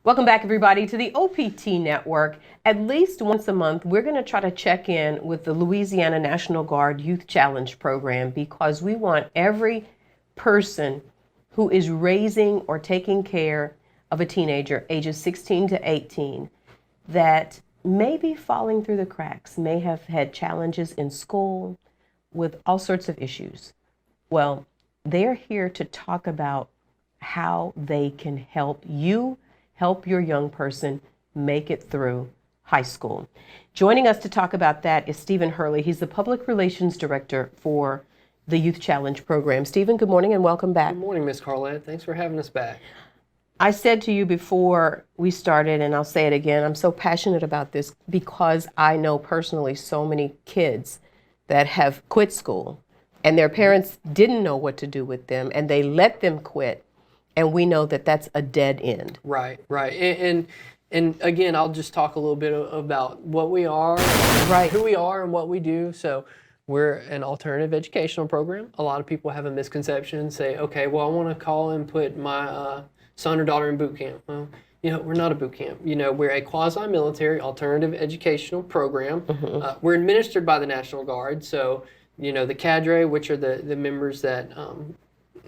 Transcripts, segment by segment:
Welcome back, everybody, to the OPT Network. At least once a month, we're going to try to check in with the Louisiana National Guard Youth Challenge Program because we want every person who is raising or taking care of a teenager ages 16 to 18 that may be falling through the cracks, may have had challenges in school with all sorts of issues. Well, they're here to talk about how they can help you help your young person make it through high school. Joining us to talk about that is Stephen Hurley. He's the Public Relations Director for the Youth Challenge Program. Stephen, good morning and welcome back. Good morning, Ms. Carlette. Thanks for having us back. I said to you before we started, and I'll say it again, I'm so passionate about this because I know personally so many kids that have quit school and their parents didn't know what to do with them and they let them quit. And we know that that's a dead end. Right. And again, I'll just talk a little bit about what we are, right, who we are and what we do. So we're an alternative educational program. A lot of people have a misconception and say, okay, well, I want to call and put my son or daughter in boot camp. Well, we're not a boot camp. We're a quasi-military alternative educational program. Mm-hmm. We're administered by the National Guard. So, the cadre, which are the members that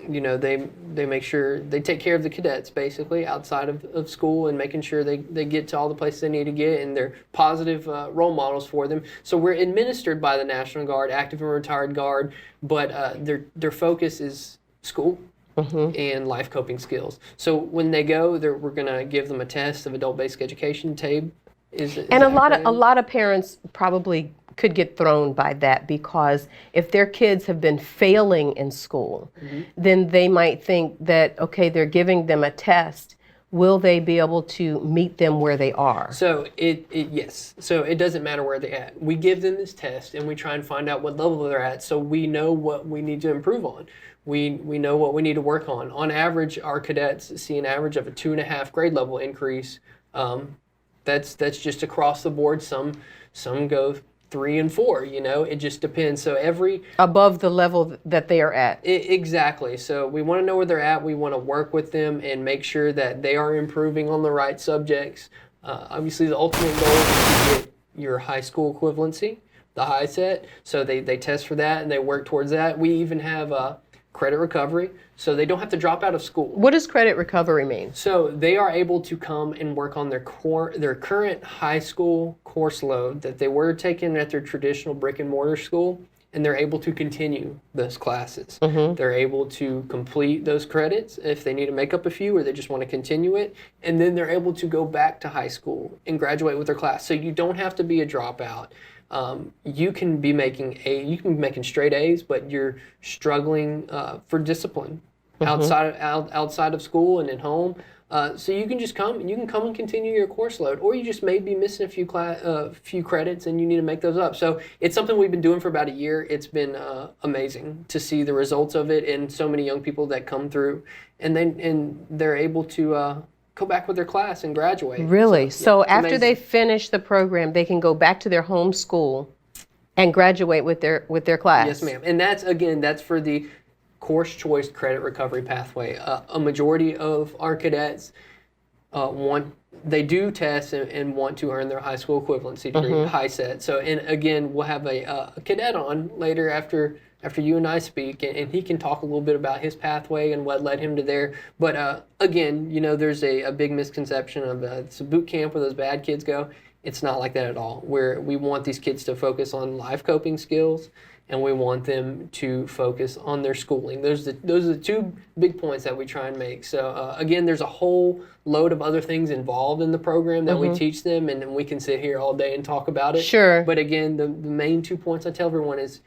they make sure they take care of the cadets basically outside of school and making sure they get to all the places they need to get, and they're positive role models for them. So we're administered by the National Guard, active and retired Guard, but their focus is school. Mm-hmm. And life coping skills. So when they go, we're going to give them a test of adult basic education, TABE. And a lot of parents probably could get thrown by that because if their kids have been failing in school, mm-hmm. then they might think that, okay, they're giving them a test. Will they be able to meet them where they are? So yes. So it doesn't matter where they're at. We give them this test and we try and find out what level they're at so we know what we need to improve on. We know what we need to work on. On average, our cadets see an average of a 2.5 grade level increase. That's just across the board. Some go 3 and 4, it just depends. So above the level that they are at. Exactly. So we want to know where they're at. We want to work with them and make sure that they are improving on the right subjects. Obviously, the ultimate goal is to get your high school equivalency, the high set. So they test for that and they work towards that. We even have credit recovery, so they don't have to drop out of school. What does credit recovery mean? So they are able to come and work on their current high school course load that they were taking at their traditional brick and mortar school, and they're able to continue those classes. Mm-hmm. They're able to complete those credits if they need to make up a few or they just want to continue it, and then they're able to go back to high school and graduate with their class. So you don't have to be a dropout. You can be making straight A's, but you're struggling for discipline mm-hmm. outside of school and at home. So you can just come and continue your course load, or you just may be missing a few credits and you need to make those up. So it's something we've been doing for about a year. It's been amazing to see the results of it and so many young people that come through, and they're able to go back with their class and graduate. Really? So after they finish the program, they can go back to their home school and graduate with their class? Yes, ma'am. And that's for the course choice credit recovery pathway. A majority of our cadets they do test and want to earn their high school equivalency degree, mm-hmm. high set. So, and again, we'll have a cadet on later after you and I speak, and he can talk a little bit about his pathway and what led him to there. But again, there's a big misconception of it's a boot camp where those bad kids go. It's not like that at all. We want these kids to focus on life coping skills, and we want them to focus on their schooling. Those are the two big points that we try and make. So again, there's a whole load of other things involved in the program that mm-hmm. we teach them, and we can sit here all day and talk about it. Sure. But again, the main 2 points I tell everyone is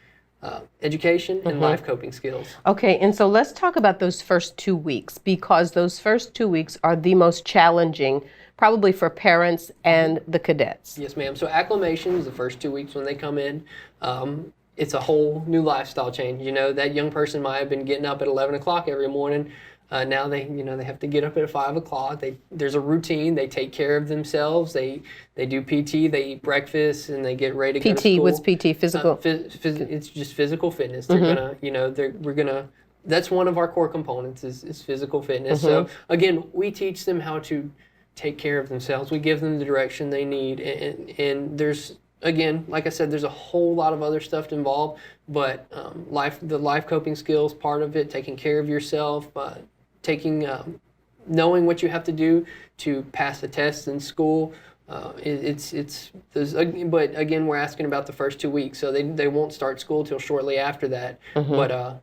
education and mm-hmm. life coping skills. Okay, and so let's talk about those first 2 weeks, because those first 2 weeks are the most challenging, probably for parents and the cadets. Yes, ma'am. So acclimation is the first 2 weeks when they come in. It's a whole new lifestyle change. That young person might have been getting up at 11 o'clock every morning. Now they have to get up at 5 o'clock. There's a routine. They take care of themselves. They do PT. They eat breakfast and they get ready to go to school. What's PT? Physical? It's just physical fitness. They're mm-hmm. gonna. That's one of our core components is physical fitness. Mm-hmm. So again, we teach them how to take care of themselves. We give them the direction they need, and there's, again, like I said, there's a whole lot of other stuff involved, but the life coping skills part of it, taking care of yourself, knowing what you have to do to pass the tests in school. But again, we're asking about the first 2 weeks, so they won't start school till shortly after that. But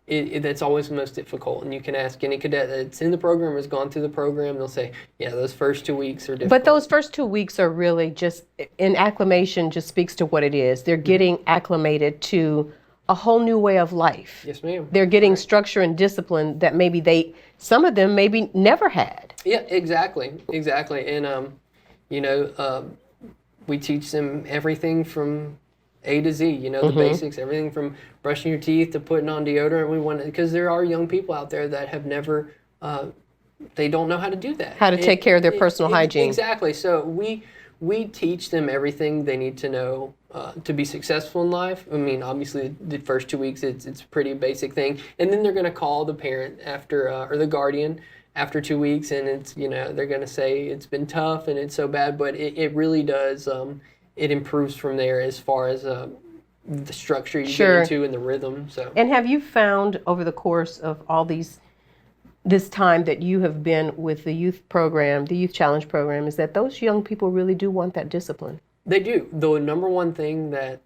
that's always the most difficult, and you can ask any cadet that's in the program or has gone through the program, they'll say, yeah, those first 2 weeks are difficult. But those first 2 weeks are really just, in acclimation just speaks to what it is. They're getting acclimated to a whole new way of life. Yes, ma'am. They're getting structure and discipline that maybe some of them maybe never had. Yeah, exactly. And, we teach them everything from A to Z, the basics, everything from brushing your teeth to putting on deodorant. Because there are young people out there that have never, they don't know how to do that. How to take care of their personal hygiene. Exactly. So we teach them everything they need to know to be successful in life. I mean, obviously, the first 2 weeks, it's a pretty basic thing. And then they're going to call the parent after, or the guardian after 2 weeks, and it's, they're going to say it's been tough and it's so bad, but it really does, it improves from there as far as the structure you get into and the rhythm. So. And have you found over the course of all this time that you have been with the youth program, the youth challenge program, is that those young people really do want that discipline? They do. The number one thing that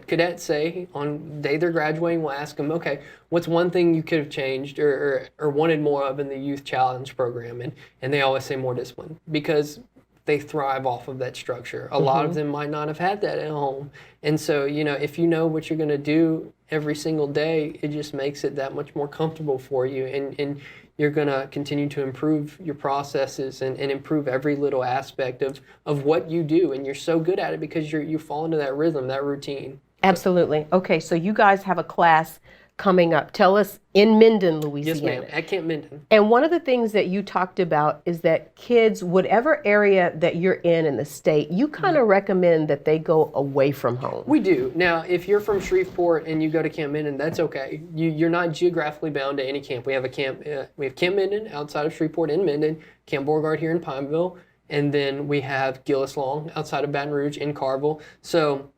cadets say on the day they're graduating, we'll ask them, okay, what's one thing you could have changed or wanted more of in the youth challenge program? And they always say more discipline, because they thrive off of that structure. A lot of them might not have had that at home. And so, if you know what you're going to do every single day, it just makes it that much more comfortable for you. And you're going to continue to improve your processes and improve every little aspect of what you do. And you're so good at it because you fall into that rhythm, that routine. Absolutely. Okay, so you guys have a class coming up. Tell us, in Minden, Louisiana. Yes, ma'am, at Camp Minden. And one of the things that you talked about is that kids, whatever area that you're in the state, you kind of recommend that they go away from home. We do. Now, if you're from Shreveport and you go to Camp Minden, that's okay. You're not geographically bound to any camp. We have Camp Minden outside of Shreveport in Minden, Camp Beauregard here in Pineville, and then we have Gillis Long outside of Baton Rouge in Carville. So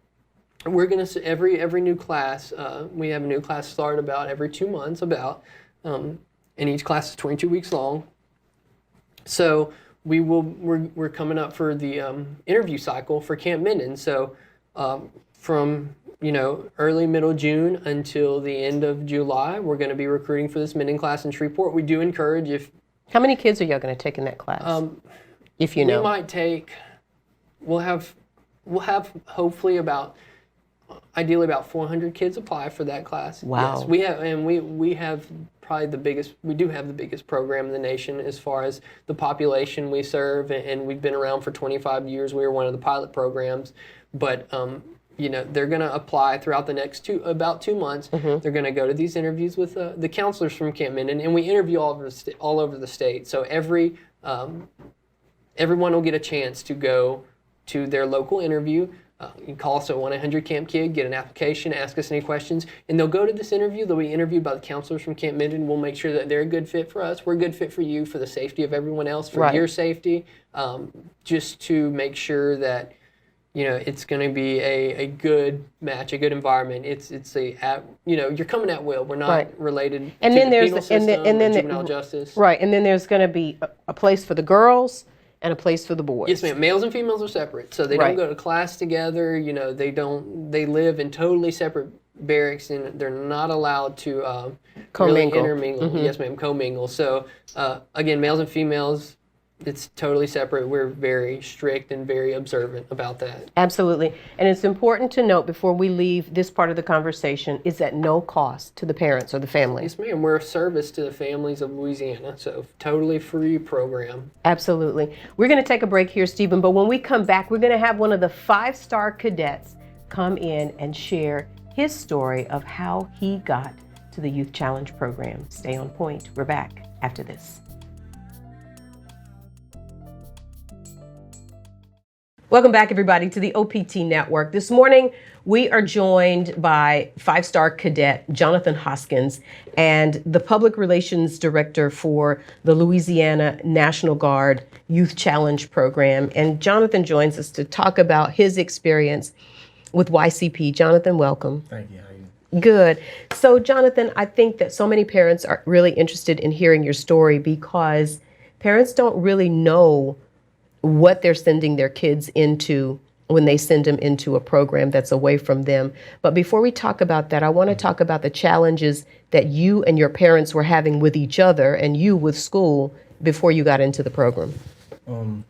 we're going to, every new class, we have a new class start about every 2 months and each class is 22 weeks long. So we're coming up for the interview cycle for Camp Minden. So from early middle June until the end of July, we're going to be recruiting for this Minden class in Shreveport. We do encourage How many kids are y'all going to take in that class? If you know. We might take, we'll have hopefully ideally about 400 kids apply for that class. Wow. Yes, we have probably we do have the biggest program in the nation as far as the population we serve, and we've been around for 25 years. We were one of the pilot programs, but they're going to apply throughout the next about 2 months. They're going to go to these interviews with the counselors from Camp Minden, and we interview all over the state. So everyone will get a chance to go to their local interview. You can call us at 1-800-CAMP-KID, get an application, ask us any questions, and they'll go to this interview. They'll be interviewed by the counselors from Camp Minden. We'll make sure that they're a good fit for us. We're a good fit for you, for the safety of everyone else, for your safety, just to make sure that it's going to be a good match, a good environment. You're coming at will. We're not related to the penal system or juvenile justice. Right, and then there's going to be a place for the girls and a place for the boys. Yes, ma'am. Males and females are separate, so they don't go to class together. They live in totally separate barracks, and they're not allowed to really intermingle. Yes, ma'am, commingle. So again, males and females, it's totally separate. We're very strict and very observant about that. Absolutely. And it's important to note before we leave this part of the conversation is at no cost to the parents or the family. Yes, ma'am. We're a service to the families of Louisiana, so totally free program. Absolutely. We're going to take a break here, Stephen, but when we come back, we're going to have one of the 5-star cadets come in and share his story of how he got to the Youth Challenge program. Stay on point. We're back after this. Welcome back, everybody, to the OPT Network. This morning, we are joined by five-star cadet Jonathan Hoskins and the Public Relations Director for the Louisiana National Guard Youth Challenge Program. And Jonathan joins us to talk about his experience with YCP. Jonathan, welcome. Thank you. How are you? Good. So, Jonathan, I think that so many parents are really interested in hearing your story because parents don't really know what they're sending their kids into when they send them into a program that's away from them. But before we talk about that, I want to talk about the challenges that you and your parents were having with each other and you with school before you got into the program. I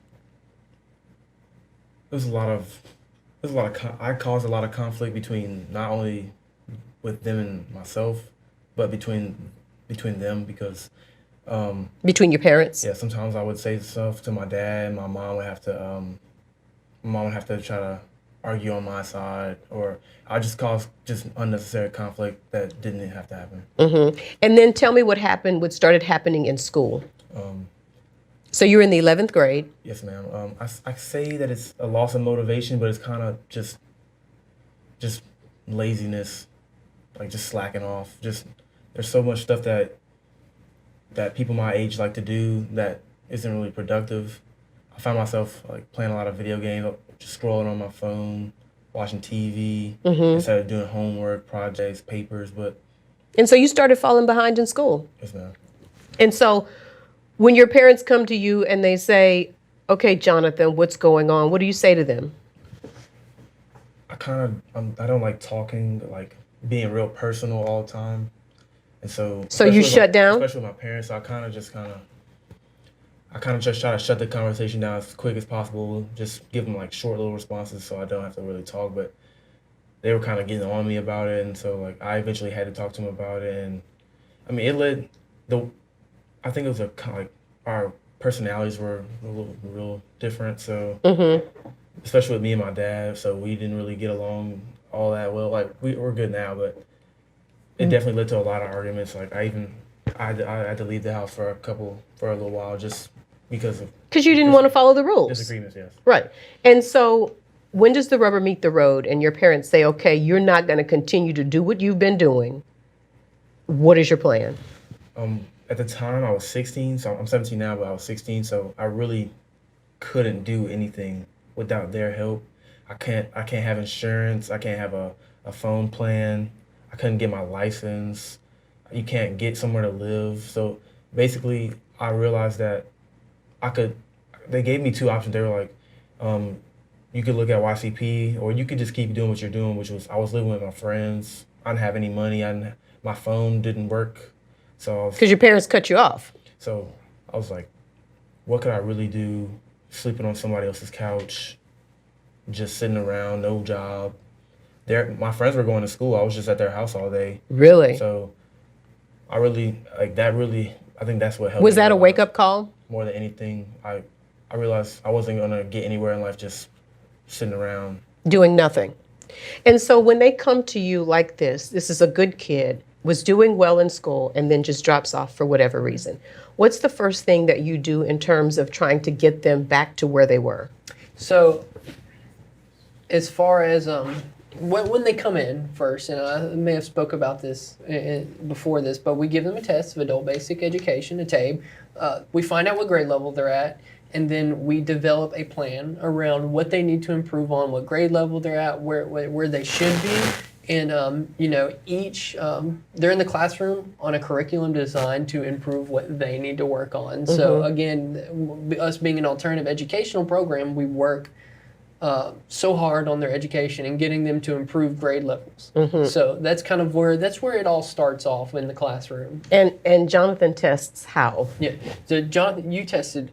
caused a lot of conflict between not only with them and myself, but between them because Between your parents? yeah, sometimes I would say stuff to my dad, and my mom would have to try to argue on my side, or I just caused just unnecessary conflict that didn't have to happen. And then tell me what started happening in school. So you're in the 11th grade. Yes, ma'am. I say that it's a loss of motivation, but it's kind of just laziness, like just slacking off. Just there's so much stuff that people my age like to do that isn't really productive. I find myself like playing a lot of video games, just scrolling on my phone, watching TV instead of doing homework, projects, papers. And so you started falling behind in school. Yes, ma'am. And so when your parents come to you and they say, okay, Jonathan, what's going on? What do you say to them? I don't like talking, like being real personal all the time. And so you shut down? Especially with my parents, so I kind of just try to shut the conversation down as quick as possible, just give them like short little responses so I don't have to really talk. But they were kind of getting on me about it, and so like I eventually had to talk to them about it. And I mean, I think it was like our personalities were a little real different. So especially with me and my dad, so we didn't really get along all that well. Like we're good now, but it definitely led to a lot of arguments. Like I had to leave the house for a little while just because you didn't want to follow the rules. Disagreements, yes. Right. And so when does the rubber meet the road and your parents say, okay, you're not going to continue to do what you've been doing? What is your plan? At the time I was 16, so I'm 17 now, but I was 16, so I really couldn't do anything without their help. I can't have insurance. I can't have a phone plan. I couldn't get my license. You can't get somewhere to live. So basically, I realized that they gave me two options. They were like, you could look at YCP, or you could just keep doing what you're doing, which was I was living with my friends. I didn't have any money. My phone didn't work. Because your parents cut you off. So I was like, what could I really do? Sleeping on somebody else's couch, just sitting around, no job. My friends were going to school. I was just at their house all day. Really? So I really, like that really, I think that's what helped. Was that a wake-up call? More than anything, I realized I wasn't going to get anywhere in life just sitting around. Doing nothing. And so when they come to you like this is a good kid, was doing well in school, and then just drops off for whatever reason. What's the first thing that you do in terms of trying to get them back to where they were? So as far as when they come in first, and I may have spoke about this before this, but we give them a test of adult basic education, a TABE. We find out what grade level they're at, and then we develop a plan around what they need to improve on, what grade level they're at, where they should be. And, they're in the classroom on a curriculum designed to improve what they need to work on. So again, us being an alternative educational program, we work so hard on their education and getting them to improve grade levels. So that's kind of where it all starts off in the classroom. And Jonathan tests how? Yeah. So Jonathan, you tested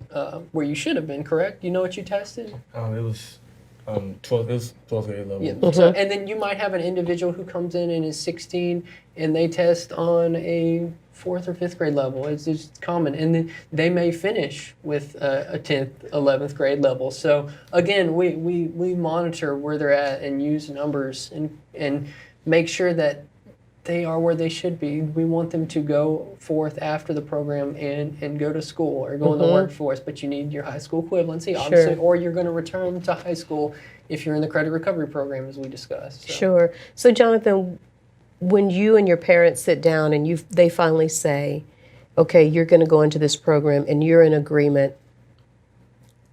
where you should have been, correct? You know what you tested? It was 12th grade level. Yeah. So, and then you might have an individual who comes in and is 16 and they test on a 4th or 5th grade level. It's just common. And then they may finish with a 10th, 11th grade level. So again, we monitor where they're at and use numbers and make sure that they are where they should be. We want them to go forth after the program and go to school or go in the workforce, but you need your high school equivalency, obviously, or you're going to return to high school if you're in the credit recovery program, as we discussed. So. Sure. So, Jonathan, when you and your parents sit down and they finally say, okay, you're going to go into this program and you're in agreement,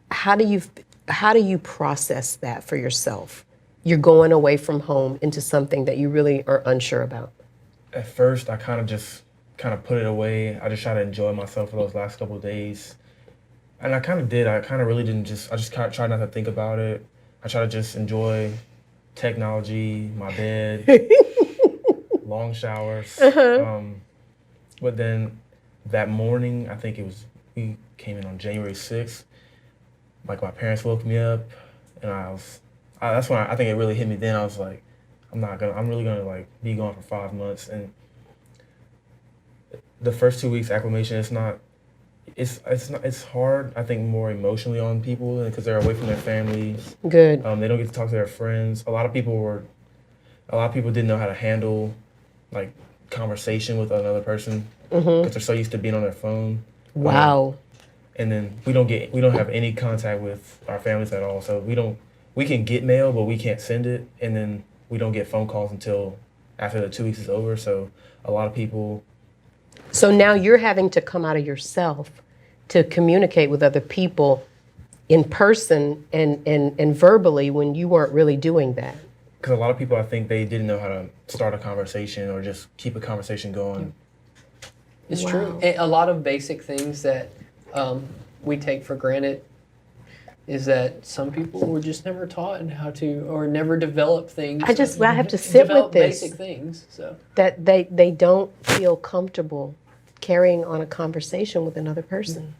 how do you process that for yourself? You're going away from home into something that you really are unsure about. At first, I kind of put it away. I just tried to enjoy myself for those last couple of days. And I kind of did. I kind of really didn't I just kind of tried not to think about it. I tried to just enjoy technology, my bed, long showers. But then that morning, I think we came in on January 6th. Like, my parents woke me up, and that's when I think it really hit me then. I was like, I'm really gonna like be gone for 5 months. And the first 2 weeks acclimation, it's hard, I think, more emotionally on people because they're away from their families. Good. They don't get to talk to their friends. A lot of people didn't know how to handle like conversation with another person because they're so used to being on their phone. Wow. And then we don't have any contact with our families at all. So we can get mail, but we can't send it. And then we don't get phone calls until after the 2 weeks is over. So a lot of people. So now you're having to come out of yourself to communicate with other people in person and verbally when you weren't really doing that. Because a lot of people, I think they didn't know how to start a conversation or just keep a conversation going. It's true. And a lot of basic things that we take for granted is that some people were just never taught and how to, or never develop things. I have to sit with this. Basic things, so. That they don't feel comfortable carrying on a conversation with another person.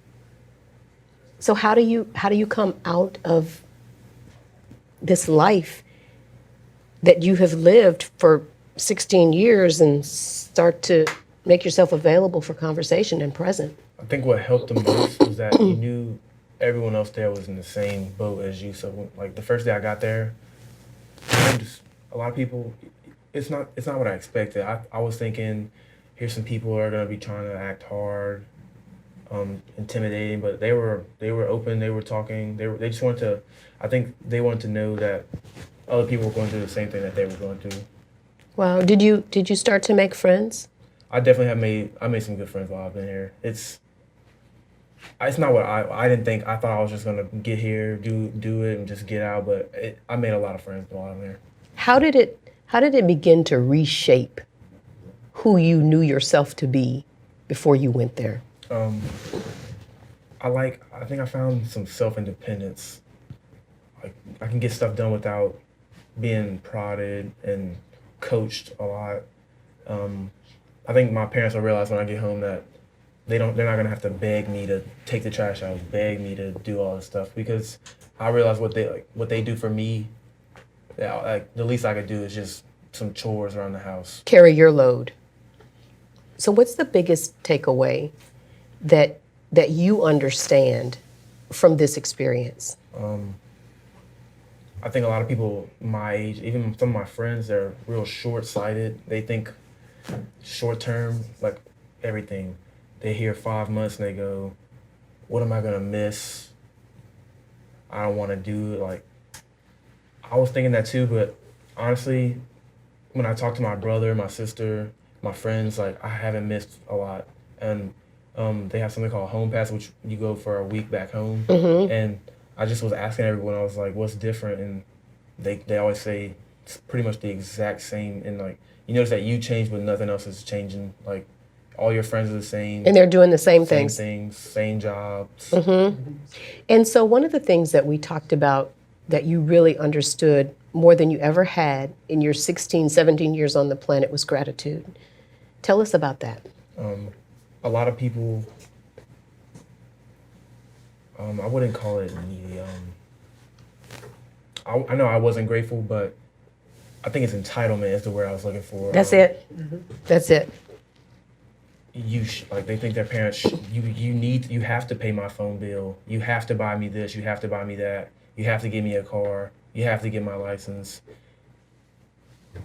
So how do you come out of this life that you have lived for 16 years and start to make yourself available for conversation and present? I think what helped the most was that you knew everyone else there was in the same boat as you. So like the first day I got there, a lot of people, it's not what I expected. I was thinking, here's some people who are gonna be trying to act hard, intimidating, but they were open, they were talking, they just wanted to, I think they wanted to know that other people were going through the same thing that they were going through. Wow. Did you start to make friends? I definitely made some good friends while I've been here. It's not what I didn't think. I thought I was just gonna get here, do it, and just get out. But I made a lot of friends while I'm there. How did it begin to reshape who you knew yourself to be before you went there? I think I found some self-independence. Like I can get stuff done without being prodded and coached a lot. I think my parents will realize when I get home that they're not gonna have to beg me to take the trash out, beg me to do all this stuff, because I realize what they do for me. The least I could do is just some chores around the house. Carry your load. So what's the biggest takeaway that you understand from this experience? I think a lot of people my age, even some of my friends, they're real short-sighted. They think short-term, like everything. They hear 5 months and they go, what am I gonna miss? I don't wanna do it. Like, I was thinking that too, but honestly, when I talk to my brother, my sister, my friends, like I haven't missed a lot. And they have something called Home Pass, which you go for a week back home. And I just was asking everyone, I was like, what's different? And they always say it's pretty much the exact same. And like, you notice that you change, but nothing else is changing. Like, all your friends are the same. And they're doing the same things. Same jobs. And so one of the things that we talked about that you really understood more than you ever had in your 16, 17 years on the planet was gratitude. Tell us about that. A lot of people, I wouldn't call it needy. I know I wasn't grateful, but I think it's entitlement is the word I was looking for. That's it. That's it. They think their parents, you have to pay my phone bill. You have to buy me this. You have to buy me that. You have to give me a car. You have to get my license.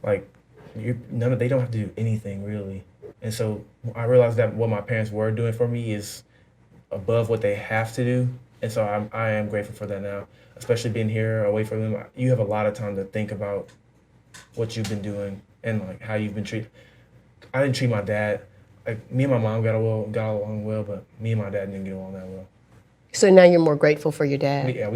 Like, they don't have to do anything really. And so I realized that what my parents were doing for me is above what they have to do. And so I am grateful for that now, especially being here away from them. You have a lot of time to think about what you've been doing and like how you've been treated. I didn't treat my dad, like me and my mom got along well, but me and my dad didn't get along that well. So now you're more grateful for your dad. Yeah,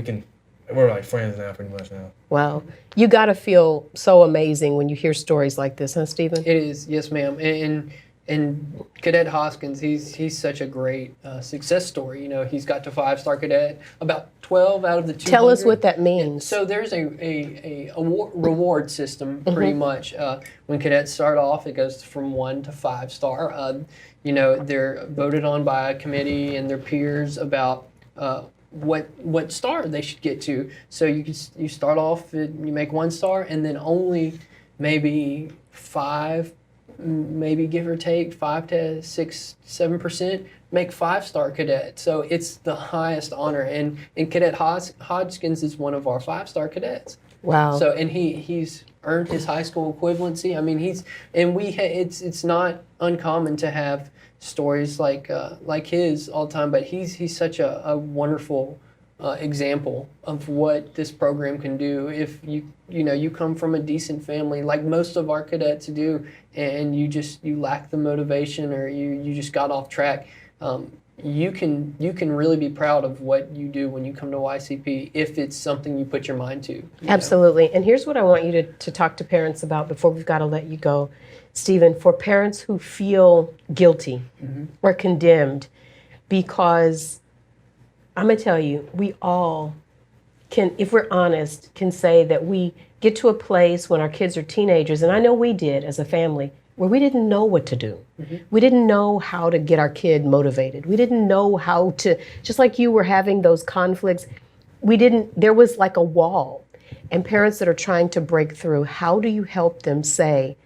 we're like friends now pretty much now. Wow. You got to feel so amazing when you hear stories like this, huh, Stephen? It is, yes, ma'am. And Cadet Hoskins, he's such a great success story. You know, he's got to 5-star cadet, about 12 out of the 200. Tell us what that means. So there's a reward system, pretty much. When cadets start off, it goes from 1 to 5-star. You know, they're voted on by a committee and their peers about what star they should get to. So you start off, you make 1 star, and then only maybe 5, maybe give or take 5 to 6, 7% make 5-star cadet. So it's the highest honor, and Cadet Hodgkins is one of our 5-star cadets. Wow. So and he's earned his high school equivalency. I mean it's not uncommon to have stories like his all the time, but he's such a wonderful example of what this program can do if you come from a decent family like most of our cadets do, and you lack the motivation or you just got off track. You can really be proud of what you do when you come to YCP if it's something you put your mind to. Absolutely. And here's what I want you to talk to parents about before we've got to let you go, Stephen. For parents who feel guilty or condemned, because I'm going to tell you, we all can, if we're honest, can say that we get to a place when our kids are teenagers, and I know we did as a family, where we didn't know what to do. We didn't know how to get our kid motivated. We didn't know how to, just like you were having those conflicts, there was like a wall. And parents that are trying to break through, how do you help them say,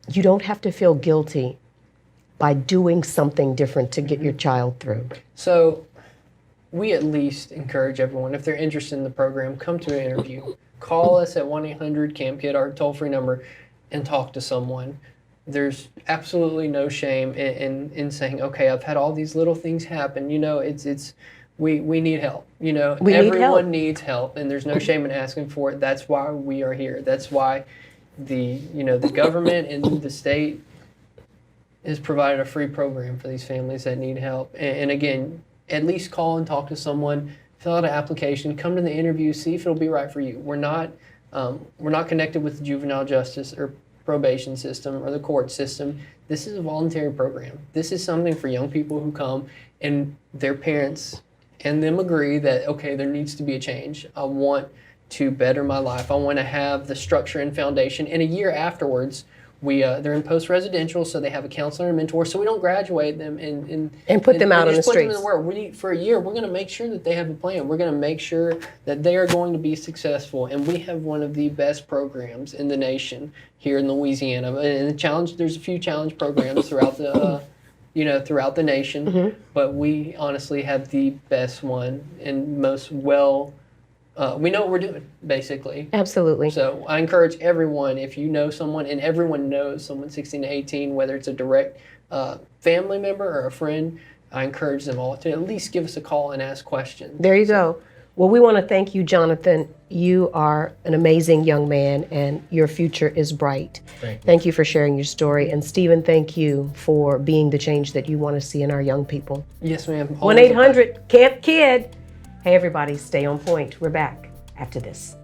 you don't have to feel guilty by doing something different to get your child through? So we at least encourage everyone, if they're interested in the program, come to an interview. Call us at 1-800-CAMP-KID, our toll-free number, and talk to someone. There's absolutely no shame in saying, okay, I've had all these little things happen. You know, we need help. You know, everyone needs help, and there's no shame in asking for it. That's why we are here. That's why the government and the state has provided a free program for these families that need help. And again, at least call and talk to someone, fill out an application, come to the interview, see if it'll be right for you. We're not connected with the juvenile justice or probation system or the court system. This is a voluntary program. This is something for young people who come and their parents and them agree that, okay, there needs to be a change. I want to better my life. I want to have the structure and foundation. And a year afterwards, they're in post-residential, so they have a counselor and mentor, so we don't graduate them and put them out on the streets. Put them in the world. For a year, we're going to make sure that they have a plan. We're going to make sure that they are going to be successful, and we have one of the best programs in the nation here in Louisiana. And there's a few challenge programs throughout the throughout the nation, but we honestly have the best one and most we know what we're doing, basically. Absolutely. So I encourage everyone, if you know someone, and everyone knows someone 16 to 18, whether it's a direct family member or a friend, I encourage them all to at least give us a call and ask questions. There you go. Well, we want to thank you, Jonathan. You are an amazing young man, and your future is bright. Thank you for sharing your story. And Stephen, thank you for being the change that you want to see in our young people. Yes, ma'am. 1-800-CAMP-KID. Hey, everybody, stay on point. We're back after this.